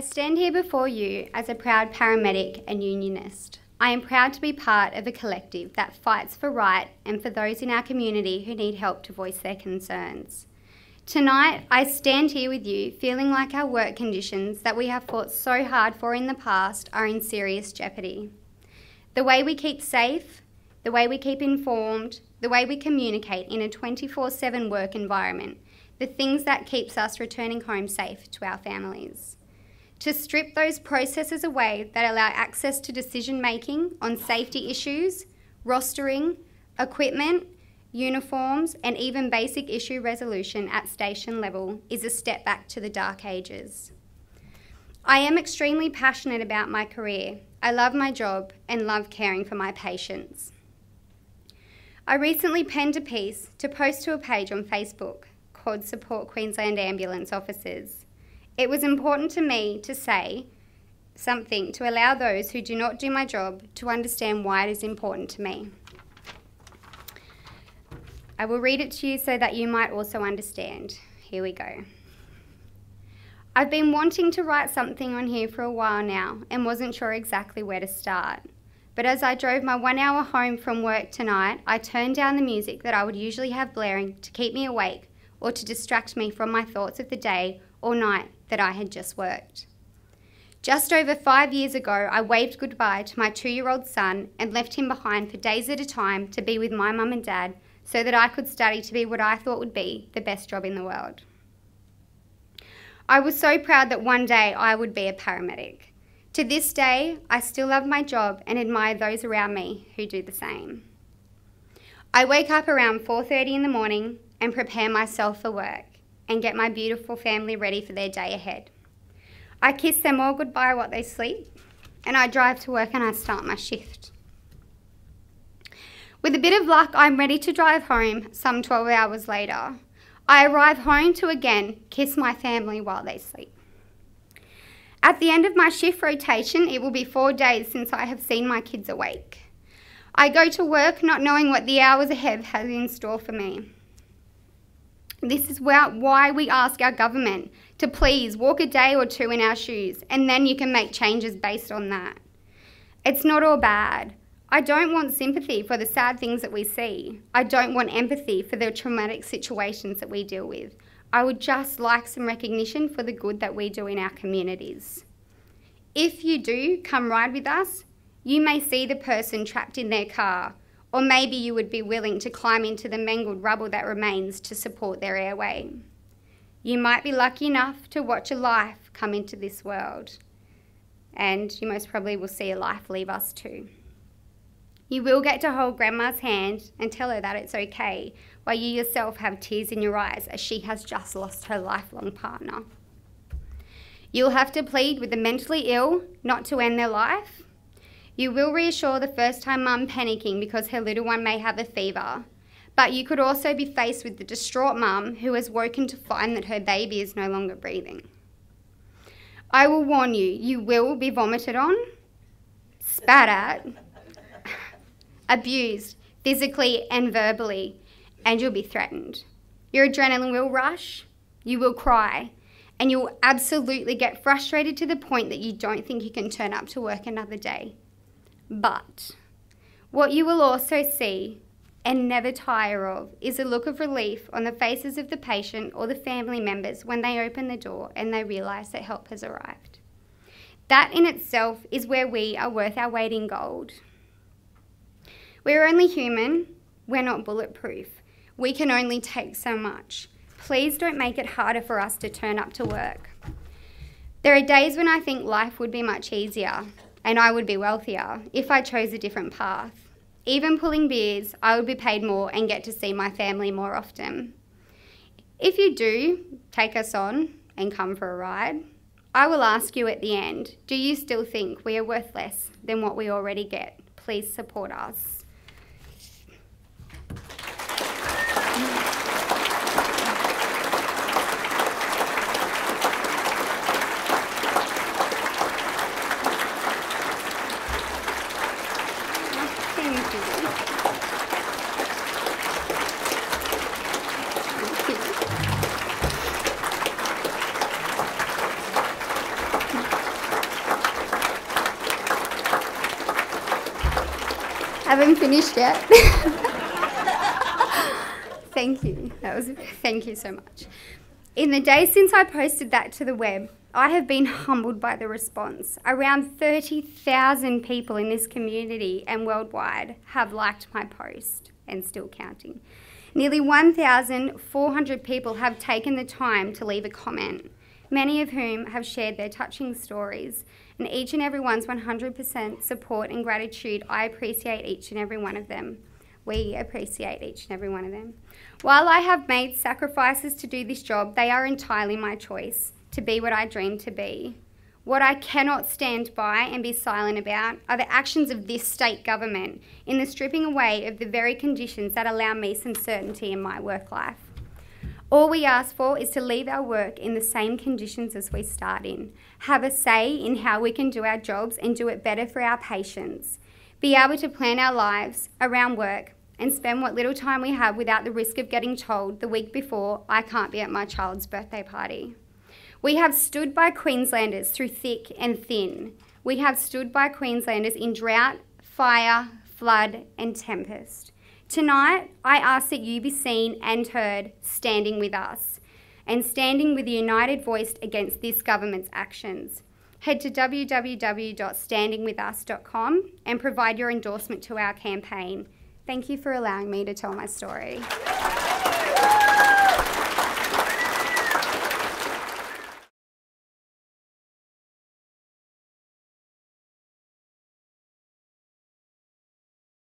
I stand here before you as a proud paramedic and unionist. I am proud to be part of a collective that fights for right and for those in our community who need help to voice their concerns. Tonight, I stand here with you feeling like our work conditions that we have fought so hard for in the past are in serious jeopardy. The way we keep safe, the way we keep informed, the way we communicate in a 24/7 work environment, the things that keeps us returning home safe to our families. To strip those processes away that allow access to decision-making on safety issues, rostering, equipment, uniforms, and even basic issue resolution at station level is a step back to the dark ages. I am extremely passionate about my career. I love my job and love caring for my patients. I recently penned a piece to post to a page on Facebook called Support Queensland Ambulance Officers. It was important to me to say something to allow those who do not do my job to understand why it is important to me. I will read it to you so that you might also understand. Here we go. I've been wanting to write something on here for a while now and wasn't sure exactly where to start. But as I drove my 1 hour home from work tonight, I turned down the music that I would usually have blaring to keep me awake or to distract me from my thoughts of the day or night that I had just worked. Just over 5 years ago, I waved goodbye to my 2-year-old son and left him behind for days at a time to be with my mum and dad so that I could study to be what I thought would be the best job in the world. I was so proud that one day I would be a paramedic. To this day, I still love my job and admire those around me who do the same. I wake up around 4:30 in the morning and prepare myself for work and get my beautiful family ready for their day ahead. I kiss them all goodbye while they sleep, and I drive to work and I start my shift. With a bit of luck, I'm ready to drive home some 12 hours later. I arrive home to again kiss my family while they sleep. At the end of my shift rotation, it will be 4 days since I have seen my kids awake. I go to work not knowing what the hours ahead has in store for me. This is why we ask our government to please walk a day or two in our shoes, and then you can make changes based on that. It's not all bad. I don't want sympathy for the sad things that we see. I don't want empathy for the traumatic situations that we deal with. I would just like some recognition for the good that we do in our communities. If you do come ride with us, you may see the person trapped in their car, or maybe you would be willing to climb into the mangled rubble that remains to support their airway. You might be lucky enough to watch a life come into this world, and you most probably will see a life leave us too. You will get to hold Grandma's hand and tell her that it's okay, while you yourself have tears in your eyes as she has just lost her lifelong partner. You'll have to plead with the mentally ill not to end their life. You will reassure the first-time mum panicking because her little one may have a fever, but you could also be faced with the distraught mum who has woken to find that her baby is no longer breathing. I will warn you, you will be vomited on, spat at, abused physically and verbally, and you'll be threatened. Your adrenaline will rush, you will cry, and you'll absolutely get frustrated to the point that you don't think you can turn up to work another day. But what you will also see and never tire of is a look of relief on the faces of the patient or the family members when they open the door and they realise that help has arrived. That in itself is where we are worth our weight in gold. We're only human, we're not bulletproof. We can only take so much. Please don't make it harder for us to turn up to work. There are days when I think life would be much easier and I would be wealthier if I chose a different path. Even pulling beers, I would be paid more and get to see my family more often. If you do take us on and come for a ride, I will ask you at the end, do you still think we are worth less than what we already get? Please support us. Haven't finished yet. Thank you. Thank you so much. In the days since I posted that to the web, I have been humbled by the response. Around 30,000 people in this community and worldwide have liked my post, and still counting. Nearly 1,400 people have taken the time to leave a comment, many of whom have shared their touching stories, and each and everyone's 100% support and gratitude. I appreciate each and every one of them. We appreciate each and every one of them. While I have made sacrifices to do this job, they are entirely my choice to be what I dream to be. What I cannot stand by and be silent about are the actions of this state government in the stripping away of the very conditions that allow me some certainty in my work life. All we ask for is to leave our work in the same conditions as we start in, have a say in how we can do our jobs and do it better for our patients, be able to plan our lives around work and spend what little time we have without the risk of getting told the week before I can't be at my child's birthday party. We have stood by Queenslanders through thick and thin. We have stood by Queenslanders in drought, fire, flood and tempest. Tonight, I ask that you be seen and heard standing with us and standing with a united voice against this government's actions. Head to www.standingwithus.com and provide your endorsement to our campaign. Thank you for allowing me to tell my story.